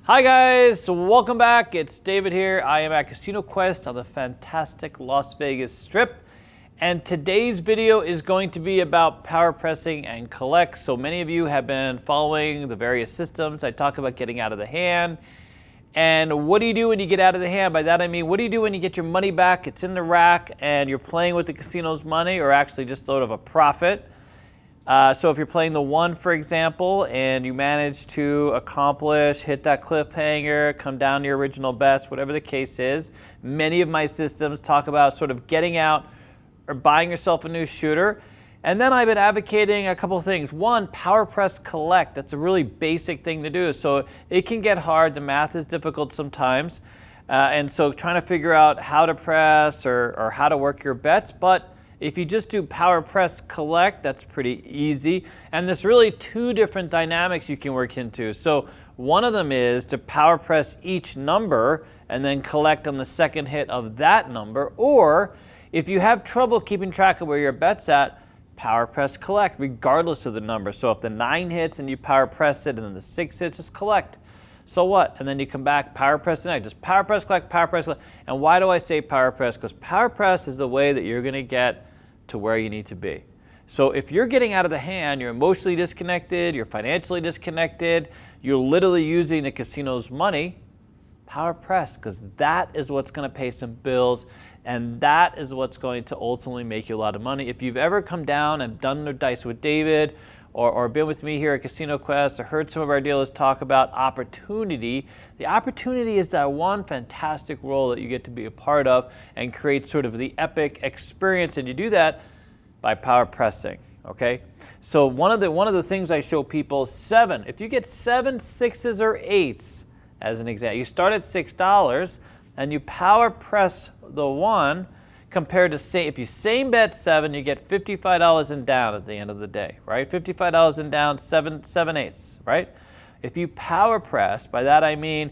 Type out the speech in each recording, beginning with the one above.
Hi guys, welcome back. It's David here. I am at Casino Quest on the fantastic Las Vegas Strip. And today's video is going to be about power pressing and collect. So many of you have been following the various systems. I talk about getting out of the hand. And what do you do when you get out of the hand? By that I mean, what do you do when you get your money back? It's in the rack and you're playing with the casino's money, or actually just sort of a profit. So if you're playing the one, for example, and you manage to accomplish, hit that cliffhanger, come down to your original bets, whatever the case is, many of my systems talk about sort of getting out or buying yourself a new shooter. And then I've been advocating a couple of things. One, power press collect. That's a really basic thing to do. So it can get hard. The math is difficult sometimes. And so trying to figure out how to press or how to work your bets. But if you just do power press collect, that's pretty easy. And there's really two different dynamics you can work into. So one of them is to power press each number and then collect on the second hit of that number. Or if you have trouble keeping track of where your bet's at, power press collect regardless of the number. So if the 9 hits and you power press it and then the 6 hits, just collect. So what? And then you come back, power press the night. Just power press, collect, power press, collect. And why do I say power press? Because power press is the way that you're going to get to where you need to be. So if you're getting out of the hand, you're emotionally disconnected, you're financially disconnected, you're literally using the casino's money, power press, because that is what's going to pay some bills, and that is what's going to ultimately make you a lot of money. If you've ever come down and done the dice with David, or been with me here at Casino Quest, or heard some of our dealers talk about opportunity, the opportunity is that one fantastic role that you get to be a part of and create sort of the epic experience, and you do that by power pressing, okay? So one of the things I show people, 7, if you get 7 6s or 8s, as an example, you start at $6 and you power press the 1, compared to, say, if you same bet 7, you get $55 and down at the end of the day, right? $55 and down, 7 8s, right? If you power press, by that I mean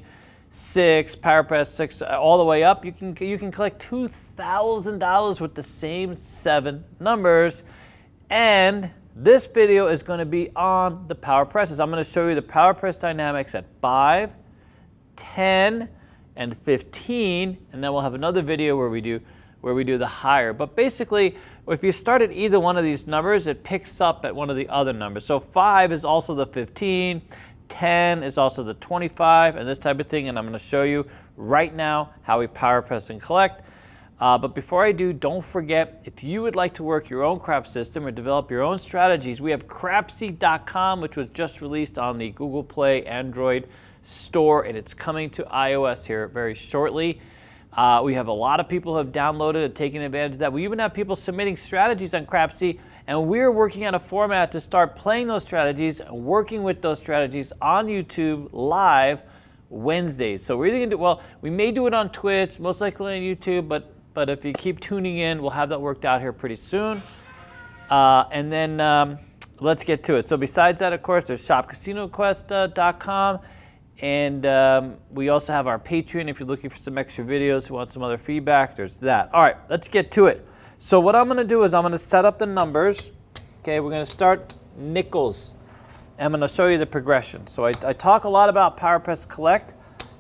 6, power press 6, all the way up, you can collect $2,000 with the same 7 numbers. And this video is going to be on the power presses. I'm going to show you the power press dynamics at 5, 10, and 15, and then we'll have another video where we do the higher. But basically, if you start at either one of these numbers, it picks up at one of the other numbers. So 5 is also the 15, 10 is also the 25, and this type of thing, and I'm going to show you right now how we power press and collect. But before I do, don't forget, if you would like to work your own crap system or develop your own strategies, we have crapsy.com, which was just released on the Google Play Android store, and it's coming to iOS here very shortly. We have a lot of people who have downloaded and taken advantage of that. We even have people submitting strategies on Crapsy, and we're working on a format to start playing those strategies and working with those strategies on YouTube live Wednesdays. So we're either going to do, well, we may do it on Twitch, most likely on YouTube, but if you keep tuning in, we'll have that worked out here pretty soon. And then let's get to it. So besides that, of course, there's shopcasinoquest.com. And we also have our Patreon if you're looking for some extra videos, who want some other feedback, there's that. All right, let's get to it. So what I'm going to do is I'm going to set up the numbers. Okay, we're going to start nickels. And I'm going to show you the progression. So I talk a lot about power press collect.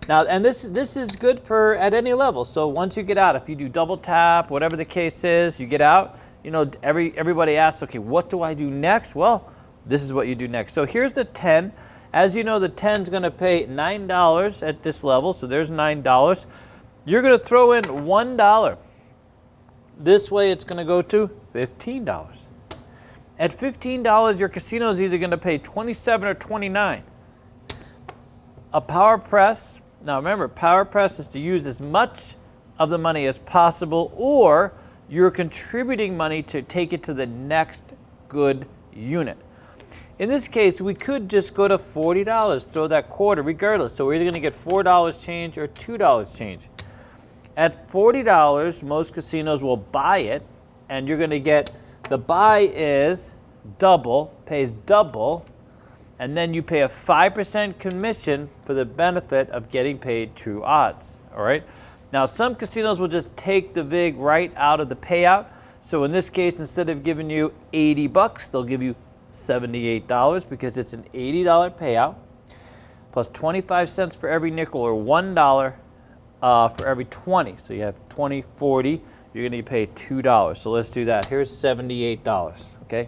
Now, and this is good for at any level. So once you get out, if you do double tap, whatever the case is, you get out, you know, everybody asks, okay, what do I do next? Well, this is what you do next. So here's the 10. As you know, the 10 is going to pay $9 at this level, so there's $9. You're going to throw in $1. This way it's going to go to $15. At $15, your casino is either going to pay $27 or $29. A power press, now remember, power press is to use as much of the money as possible, or you're contributing money to take it to the next good unit. In this case, we could just go to $40, throw that quarter regardless. So we're either going to get $4 change or $2 change. At $40, most casinos will buy it, and you're going to get, the buy is double, pays double, and then you pay a 5% commission for the benefit of getting paid true odds, all right? Now, some casinos will just take the VIG right out of the payout. So in this case, instead of giving you $80, they'll give you $78 because it's an $80 payout. plus 25 cents for every nickel, or $1 for every 20. So you have 20, 40, you're gonna pay $2. So let's do that. Here's $78, okay?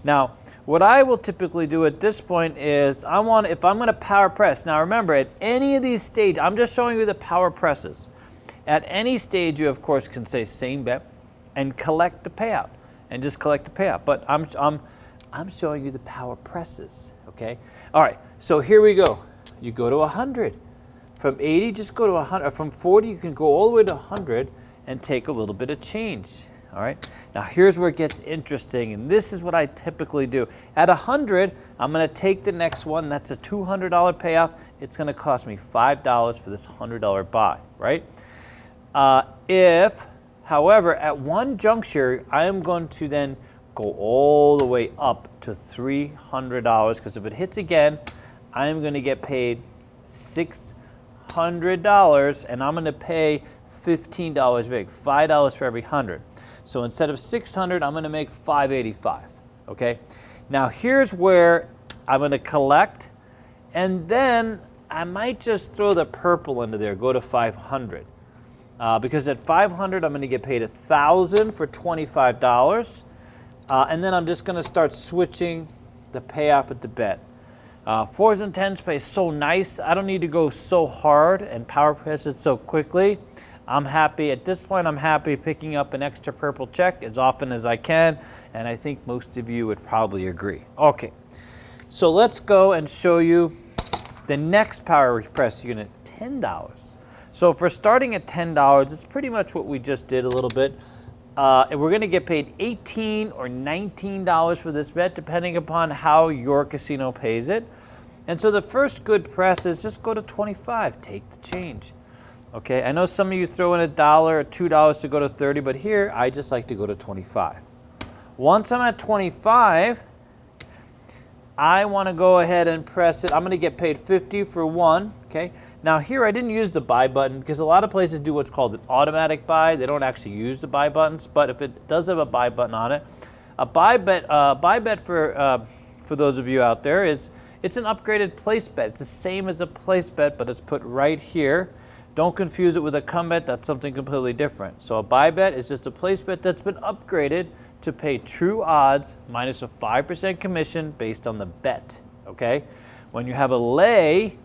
Now, what I will typically do at this point is, if I'm gonna power press, now remember, at any of these stages, I'm just showing you the power presses. At any stage, you of course can say same bet and collect the payout, and just collect the payout. But I'm showing you the power presses, okay? All right, so here we go. You go to 100. From 80, just go to 100. From 40, you can go all the way to 100 and take a little bit of change. All right, now here's where it gets interesting, and this is what I typically do. At 100, I'm gonna take the next one. That's a $200 payoff. It's gonna cost me $5 for this $100 buy, right? If, however, at one juncture, I am going to then go all the way up to $300, because if it hits again, I am gonna get paid $600, and I'm gonna pay $15 big, $5 for every 100. So instead of 600, I'm gonna make 585, okay? Now here's where I'm gonna collect, and then I might just throw the purple into there, go to 500. Because at 500, I'm gonna get paid $1,000 for $25. And then I'm just gonna start switching the payoff at the bet. 4s and 10s pay so nice. I don't need to go so hard and power press it so quickly. I'm happy, at this point, I'm happy picking up an extra purple check as often as I can, and I think most of you would probably agree. Okay, so let's go and show you the next power press unit, $10. So if we're starting at $10, it's pretty much what we just did a little bit. And we're gonna get paid $18 or $19 for this bet, depending upon how your casino pays it. And so the first good press is just go to 25, take the change. Okay, I know some of you throw in $1 or $2 to go to 30, but here I just like to go to 25. Once I'm at 25, I want to go ahead and press it. I'm going to get paid 50 for one. Okay, now here I didn't use the buy button because a lot of places do what's called an automatic buy. They don't actually use the buy buttons, but if it does have a buy button on it, a buy bet for those of you out there it's an upgraded place bet. It's the same as a place bet, but it's put right here. Don't confuse it with a come bet. That's something completely different. So a buy bet is just a place bet that's been upgraded to pay true odds minus a 5% commission based on the bet, okay? When you have a lay,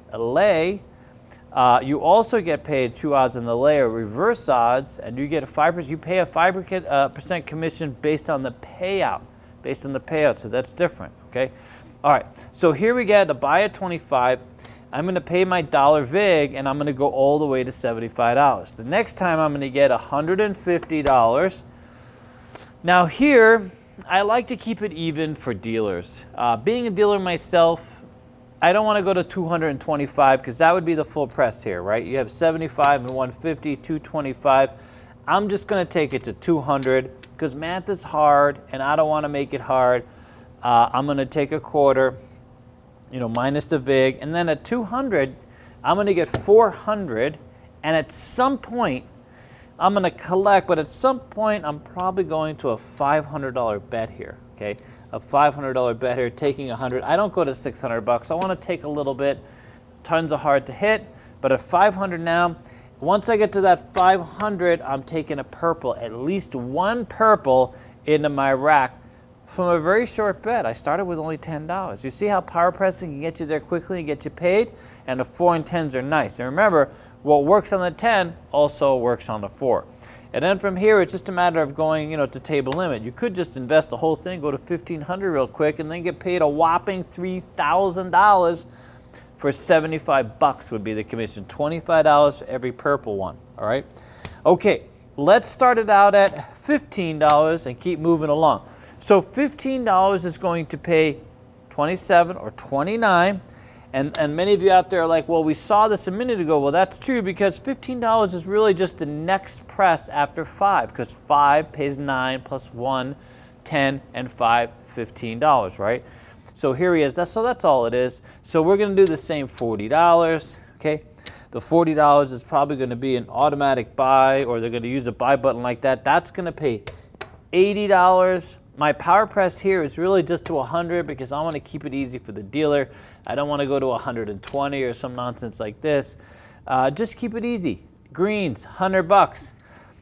you also get paid true odds on the lay or reverse odds, and you get a 5%, you pay a 5% commission based on the payout, so that's different, okay? All right, so here we get a buy at 25. I'm gonna pay my dollar vig, and I'm gonna go all the way to $75. The next time I'm gonna get $150. Now here, I like to keep it even for dealers. Being a dealer myself, I don't wanna go to 225 because that would be the full press here, right? You have 75 and 150, 225. I'm just gonna take it to 200 because math is hard and I don't wanna make it hard. I'm gonna take a quarter, minus the vig, and then at 200, I'm gonna get 400, and at some point, I'm gonna collect, but at some point, I'm probably going to a $500 bet here, okay? A $500 bet here, taking 100. I don't go to 600 bucks. I wanna take a little bit, tons of hard to hit, but at 500 now, once I get to that 500, I'm taking a purple, at least one purple into my rack. From a very short bet, I started with only $10. You see how power pressing can get you there quickly and get you paid? And the 4 and 10s are nice. And remember, what works on the 10 also works on the 4. And then from here, it's just a matter of going, to table limit. You could just invest the whole thing, go to $1,500 real quick, and then get paid a whopping $3,000 for 75 bucks would be the commission. $25 for every purple one, all right? Okay, let's start it out at $15 and keep moving along. So $15 is going to pay 27 or 29, and many of you out there are like, well, we saw this a minute ago. Well, that's true because $15 is really just the next press after 5 because 5 pays 9 plus 1, 10, and 5, $15, right? So here he is. So that's all it is. So we're going to do the same $40, okay? The $40 is probably going to be an automatic buy, or they're going to use a buy button like that. That's going to pay $80 My power press here is really just to 100 because I want to keep it easy for the dealer. I don't want to go to 120 or some nonsense like this. Just keep it easy. Greens, $100.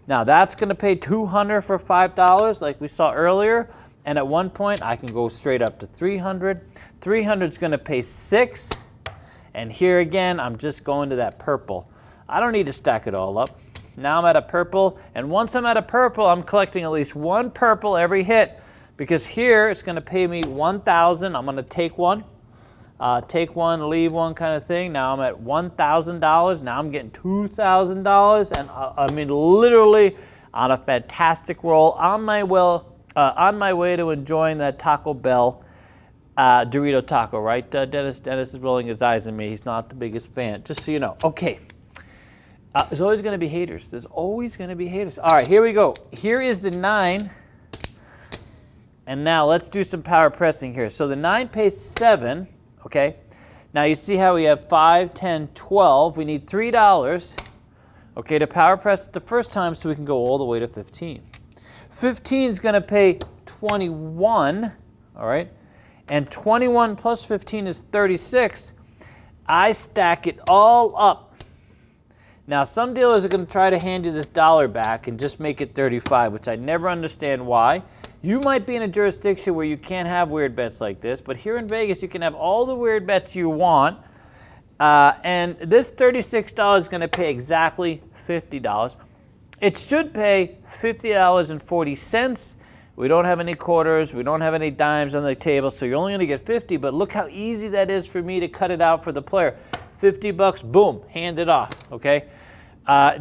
Now that's going to pay $200 for $5 like we saw earlier. And at one point I can go straight up to 300. 300 is going to pay $6. And here again, I'm just going to that purple. I don't need to stack it all up. Now I'm at a purple, and once I'm at a purple, I'm collecting at least one purple every hit, because here it's going to pay me $1,000. I'm going to take one, leave one kind of thing. Now I'm at $1,000. Now I'm getting $2,000, and I mean literally on a fantastic roll. On my way to enjoying that Taco Bell Dorito taco, right, Dennis? Dennis is rolling his eyes at me. He's not the biggest fan, just so you know. Okay. There's always going to be haters. There's always going to be haters. All right, here we go. Here is the 9. And now let's do some power pressing here. So the 9 pays 7, okay? Now you see how we have 5, 10, 12. We need $3, okay, to power press it the first time so we can go all the way to 15. 15 is going to pay 21, all right? And 21 plus 15 is 36. I stack it all up. Now, some dealers are going to try to hand you this dollar back and just make it 35, which I never understand why. You might be in a jurisdiction where you can't have weird bets like this, but here in Vegas, you can have all the weird bets you want. And this $36 is going to pay exactly $50. It should pay $50.40. We don't have any quarters. We don't have any dimes on the table, so you're only going to get 50, but look how easy that is for me to cut it out for the player. $50, boom, hand it off, okay?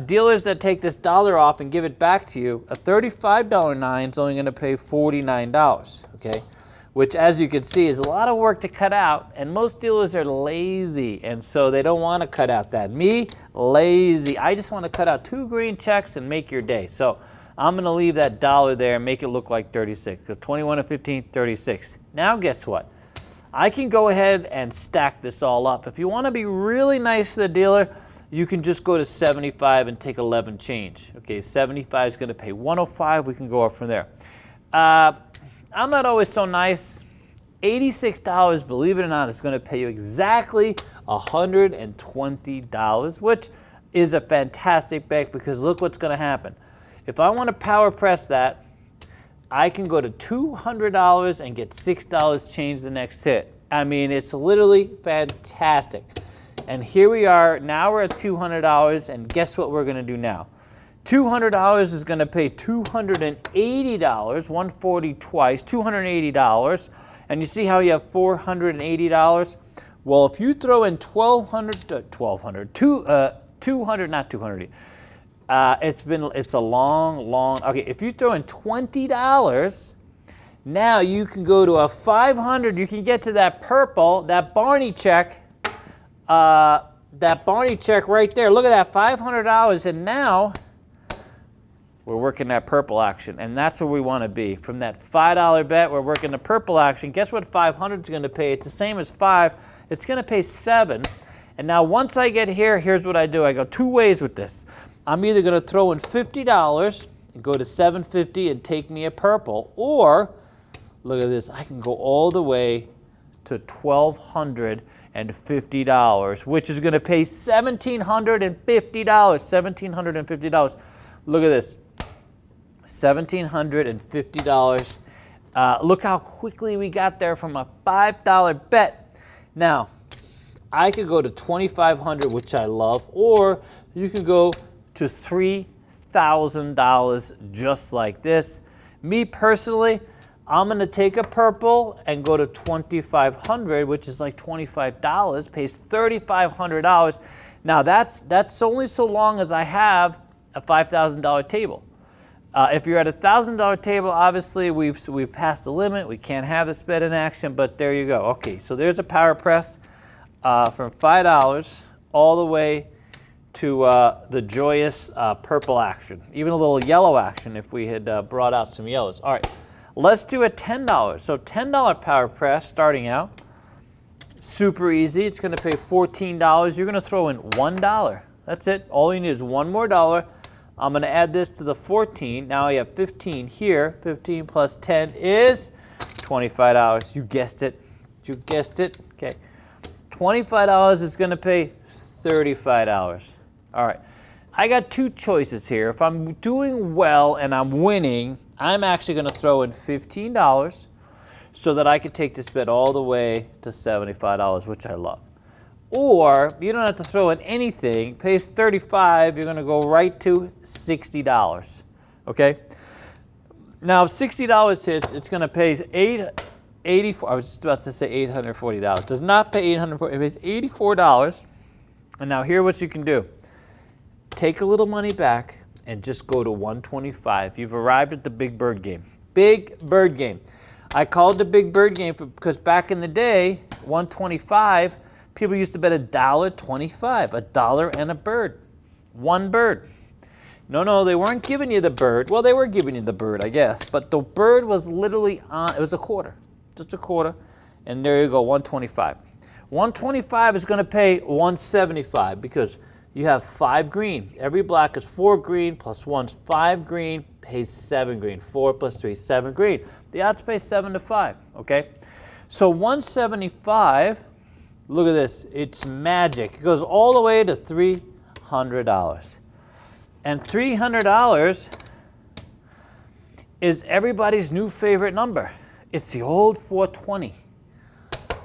Dealers that take this dollar off and give it back to you, a $35 9 is only going to pay $49, okay? Which, as you can see, is a lot of work to cut out, and most dealers are lazy, and so they don't want to cut out that. Me, lazy. I just want to cut out 2 green checks and make your day. So I'm going to leave that dollar there and make it look like 36. So 21 and 15, 36. Now guess what? I can go ahead and stack this all up. If you want to be really nice to the dealer, you can just go to 75 and take 11 change. Okay, 75 is going to pay 105. We can go up from there. I'm not always so nice. $86, believe it or not, is going to pay you exactly $120, which is a fantastic bet because look what's going to happen. If I want to power press that, I can go to $200 and get $6 change the next hit. I mean, it's literally fantastic. And here we are. Now we're at $200, and guess what we're going to do now? $200 is going to pay $280, 140 twice, $280. And you see how you have $480? Well, if you throw in it's a long, okay, if you throw in $20, now you can go to a $500, you can get to that purple, that Barney check, right there. Look at that, $500, and now we're working that purple action, and that's where we want to be. From that $5 bet, we're working the purple action. Guess what 500 is going to pay? It's the same as 5. It's going to pay 7. And now once I get here, here's what I do. I go 2 ways with this. I'm either going to throw in $50 and go to $750 and take me a purple, or look at this, I can go all the way to $1,250, which is going to pay $1,750. $1,750. Look at this, $1,750. Look how quickly we got there from a $5 bet. Now, I could go to $2,500, which I love, or you can go to $3,000 just like this. Me personally, I'm going to take a purple and go to $2,500, which is like $25, pays $3,500. Now that's only so long as I have a $5,000 table. If you're at a $1,000 table, obviously we've passed the limit. We can't have this bet in action, but there you go. Okay, so there's a power press from $5 all the way to the joyous purple action, even a little yellow action if we had brought out some yellows. All right, let's do a $10. So $10 power press starting out. Super easy. It's going to pay $14. You're going to throw in $1. That's it. All you need is one more dollar. I'm going to add this to the 14. Now I have 15 here. 15 plus 10 is $25. You guessed it. You guessed it. Okay. $25 is going to pay $35. All right. I got two choices here. If I'm doing well and I'm winning, I'm actually going to throw in $15 so that I could take this bet all the way to $75, which I love. Or you don't have to throw in anything. Pays $35. You're going to go right to $60. Okay. Now, if $60 hits, it's going to pay $84. I was just about to say $840. Does not pay $840. It pays $84. And now here, what you can do: take a little money back and just go to 125. You've arrived at the Big Bird game. Big Bird game. I called the Big Bird game because back in the day, 125. People used to bet $1.25, $1 and a bird. One bird. No, they weren't giving you the bird. Well, they were giving you the bird, I guess. But the bird was literally on, it was a quarter. Just a quarter. And there you go, 125. 125 is going to pay 175 because you have 5 green. Every black is 4 green plus 1's 5 green, pays 7 green. 4 plus 3, 7 green. The odds pay 7 to 5, okay? So 175... look at this, it's magic. It goes all the way to $300. And $300 is everybody's new favorite number. It's the old 420.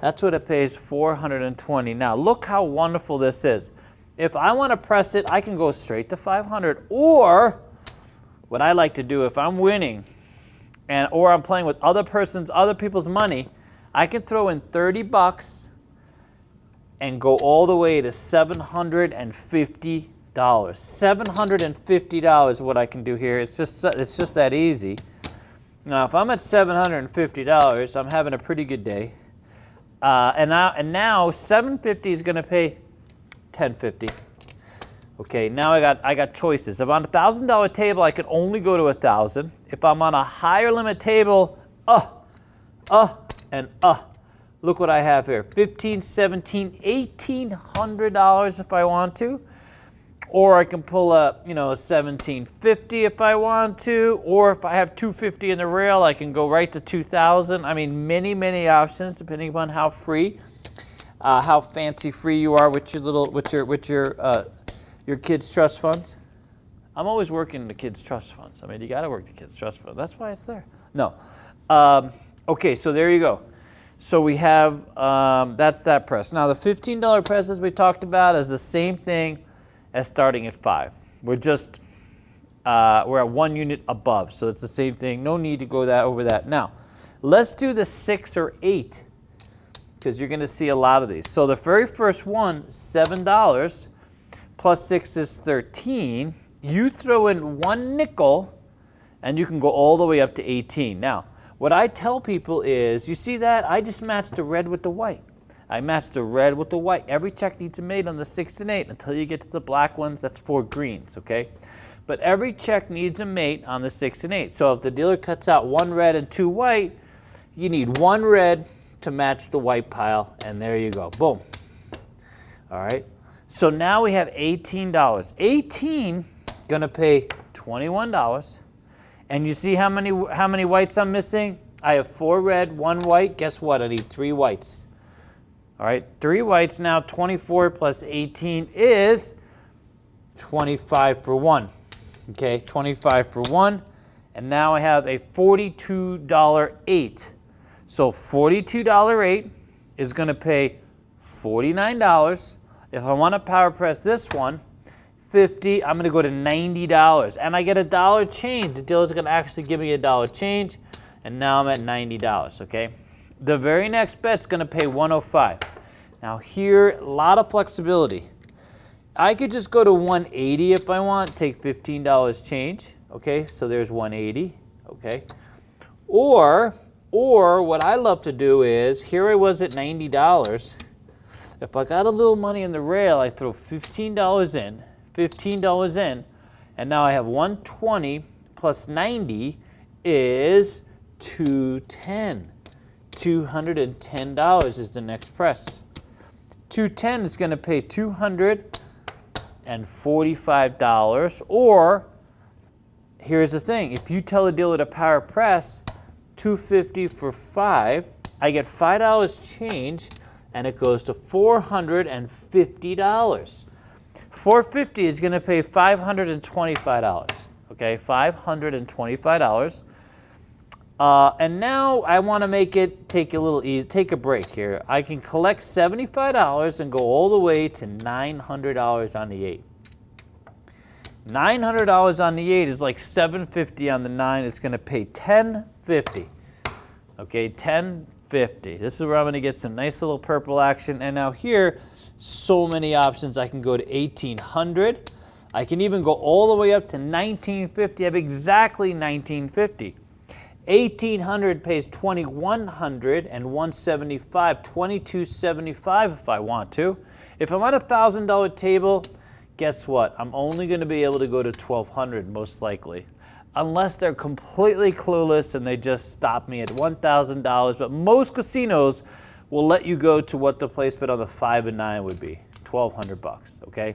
That's what it pays, 420. Now look how wonderful this is. If I want to press it, I can go straight to 500. Or what I like to do, if I'm winning or I'm playing with other people's money, I can throw in $30 and go all the way to $750. $750 is what I can do here. It's just that easy. Now, if I'm at $750, I'm having a pretty good day. And now $750 is going to pay $10.50. Okay, now I got choices. If I'm on a $1,000 table, I can only go to 1,000. If I'm on a higher limit table, look what I have here, $1,500, $1,700, $1,800 if I want to. Or I can pull up, $1,750 if I want to. Or if I have $250 in the rail, I can go right to $2,000. I mean, many options depending upon how fancy free you are with your kids' trust funds. I'm always working the kids' trust funds. I mean, you got to work the kids' trust fund. That's why it's there. No. Okay, so there you go. So we have, that's that press. Now the $15 press, as we talked about, is the same thing as starting at 5. We're at 1 unit above, so it's the same thing. No need to go over that. Now, let's do the 6 or 8, because you're going to see a lot of these. So the very first one, $7 plus 6 is 13. You throw in 1 nickel, and you can go all the way up to 18. Now, what I tell people is, you see that? I just matched the red with the white. I matched the red with the white. Every check needs a mate on the 6 and 8 until you get to the black ones. That's 4 greens, okay? But every check needs a mate on the 6 and 8. So if the dealer cuts out 1 red and 2 white, you need 1 red to match the white pile, and there you go. Boom. All right? So now we have $18. 18 going to pay $21. And you see how many whites I'm missing? I have 4 red, 1 white. Guess what? I need 3 whites. All right, 3 whites now. 24 plus 18 is 25 for 1. Okay, 25 for 1. And now I have a $42 8. So $42 8 is going to pay $49. If I want to power press this one, $50, I'm going to go to $90. And I get $1 change. The dealer's going to actually give me $1 change. And now I'm at $90, okay? The very next bet's going to pay $105. Now here, a lot of flexibility. I could just go to $180 if I want, take $15 change. Okay, so there's $180, okay? Or what I love to do is, here I was at $90. If I got a little money in the rail, I throw $15 in, and now I have 120 plus 90 is 210. $210 is the next press. 210 is going to pay $245, or here's the thing. If you tell the dealer to power press 250 for 5, I get $5 change, and it goes to $450. 450 is going to pay $525. Okay, $525. And now I want to make it take a little easy, take a break here. I can collect $75 and go all the way to $900 on the 8. $900 on the 8 is like $750 on the 9. It's going to pay $1050. Okay, $1050. This is where I'm going to get some nice little purple action. And now here, so many options. I can go to $1,800. I can even go all the way up to $1,950. I have exactly $1,950. $1,800 pays $2,100 and $175, $2,275 if I want to. If I'm at a $1,000 table, guess what? I'm only going to be able to go to $1,200 most likely, unless they're completely clueless and they just stop me at $1,000. But most casinos will let you go to what the placement on the 5 and 9 would be, $1,200. Okay.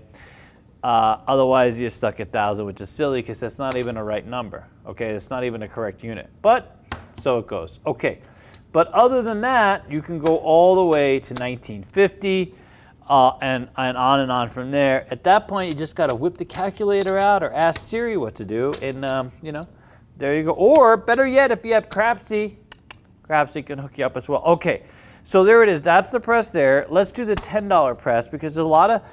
Otherwise, you're stuck at 1,000, which is silly because that's not even a right number. Okay, it's not even a correct unit. But so it goes. Okay, but other than that, you can go all the way to 1950, and on from there. At that point, you just got to whip the calculator out or ask Siri what to do, and you know, there you go. Or better yet, if you have Crapsy, Crapsy can hook you up as well. Okay, so there it is. That's the press there. Let's do the $10 press because there's a lot of.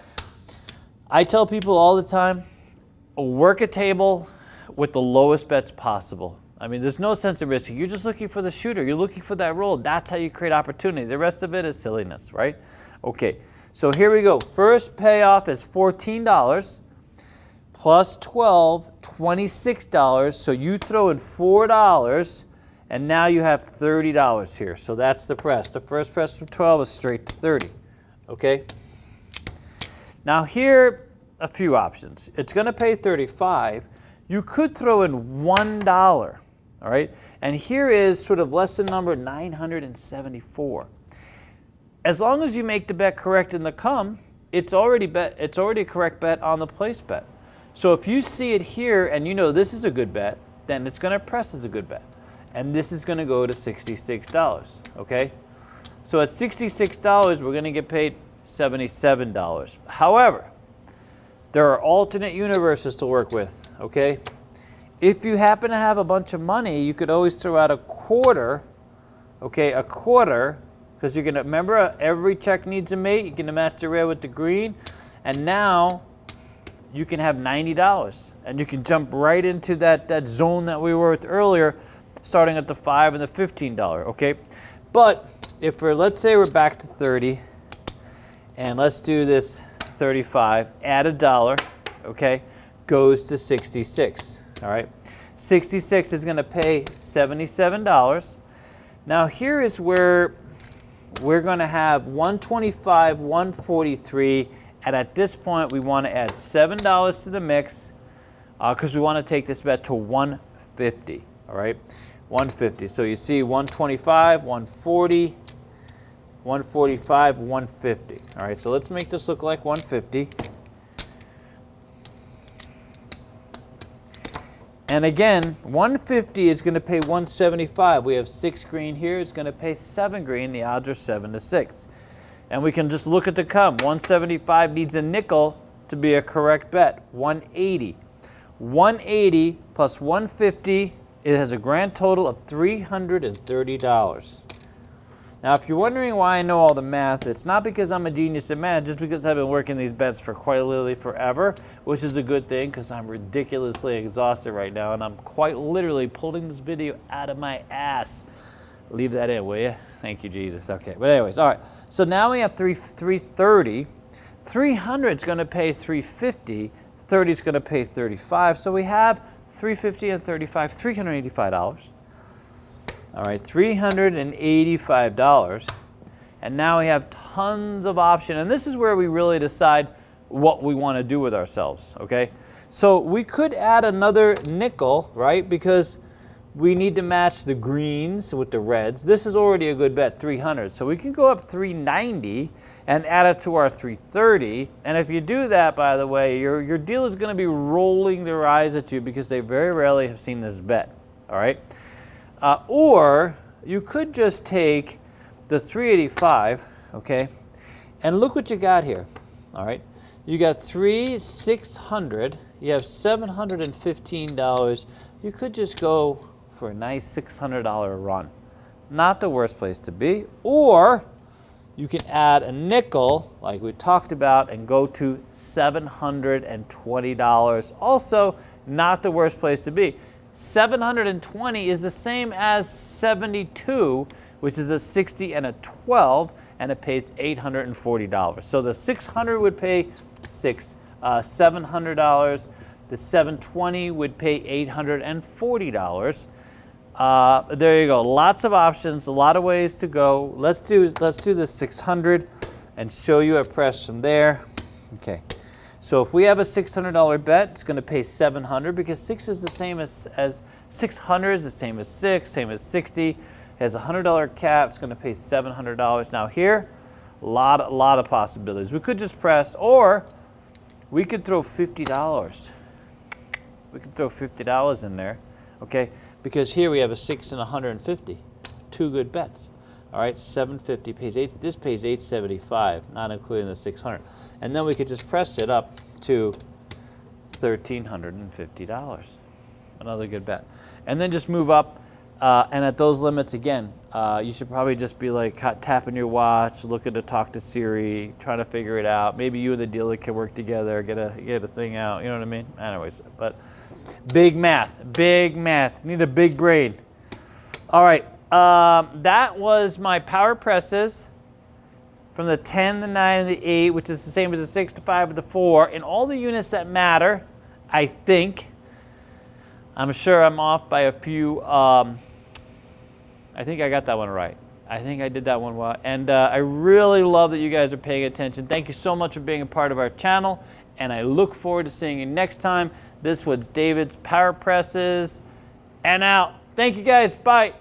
I tell people all the time, work a table with the lowest bets possible. I mean, there's no sense of risking. You're just looking for the shooter. You're looking for that roll. That's how you create opportunity. The rest of it is silliness, right? Okay, so here we go. First payoff is $14 plus 12, $26. So you throw in $4, and now you have $30 here. So that's the press. The first press from 12 is straight to 30, okay? Now here, a few options. It's going to pay $35. You could throw in $1, all right? And here is sort of lesson number 974. As long as you make the bet correct in the come, it's already a correct bet on the place bet. So if you see it here and you know this is a good bet, then it's going to press as a good bet. And this is going to go to $66, okay? So at $66, we're going to get paid $77. However, there are alternate universes to work with, okay? If you happen to have a bunch of money, you could always throw out a quarter, okay, a quarter, because you're going to, remember, every check needs a mate. You're going to match the red with the green, and now you can have $90, and you can jump right into that zone that we were with earlier, starting at the $5 and the $15, okay? But if we're, let's say we're back to 30, and let's do this 35, add $1, okay, goes to 66, all right? 66 is going to pay $77. Now here is where we're going to have 125, 143, and at this point we want to add $7 to the mix because we want to take this bet to 150, all right? 150. So you see 125, 140, 145, 150. All right, so let's make this look like 150. And again, 150 is going to pay 175. We have 6 green here. It's going to pay 7 green. The odds are 7 to 6. And we can just look at the come. 175 needs a nickel to be a correct bet. 180. 180 plus 150, it has a grand total of $330. Now, if you're wondering why I know all the math, it's not because I'm a genius at math, just because I've been working these bets for quite literally forever, which is a good thing because I'm ridiculously exhausted right now, and I'm quite literally pulling this video out of my ass. Leave that in, will you? Thank you, Jesus. Okay, but anyways, all right. So now we have 330. 300 is going to pay 350. 30 is going to pay 35. So we have 350 and 35, $385. All right, $385. And now we have tons of options. And this is where we really decide what we want to do with ourselves, okay? So we could add another nickel, right? Because we need to match the greens with the reds. This is already a good bet, 300. So we can go up 390 and add it to our 330. And if you do that, by the way, your dealer is going to be rolling their eyes at you because they very rarely have seen this bet. All right. Or you could just take the 385, okay, and look what you got here. All right. You got 600. You have $715. You could just go for a nice $600 run. Not the worst place to be. Or you can add a nickel, like we talked about, and go to $720. Also, not the worst place to be. 720 is the same as 72, which is a 60 and a 12, and it pays $840. So the 600 would pay $700. The 720 would pay $840. There you go. Lots of options, a lot of ways to go. Let's do the 600 and show you a press from there. Okay. So if we have a $600 bet, it's going to pay $700 because 6 is the same as 600 is the same as 6, same as 60. It has a $100 cap. It's going to pay $700. Now here, a lot of possibilities. We could just press, or we could throw $50. We could throw $50 in there, okay? Because here we have a 6 and 150, two good bets. All right, 750 pays this pays $875, not including the 600, and then we could just press it up to $1,350. Another good bet, and then just move up. And at those limits again, you should probably just be like tapping your watch, looking to talk to Siri, trying to figure it out. Maybe you and the dealer can work together, get a thing out. You know what I mean? Anyways, but big math. You need a big brain. All right, that was my power presses from the 10, the 9, and the 8, which is the same as the 6, the 5, and the 4, and all the units that matter. I think. I'm sure I'm off by a few. I think I got that one right. I think I did that one well. And I really love that you guys are paying attention. Thank you so much for being a part of our channel. And I look forward to seeing you next time. This was David's Power Presses. And out. Thank you guys. Bye.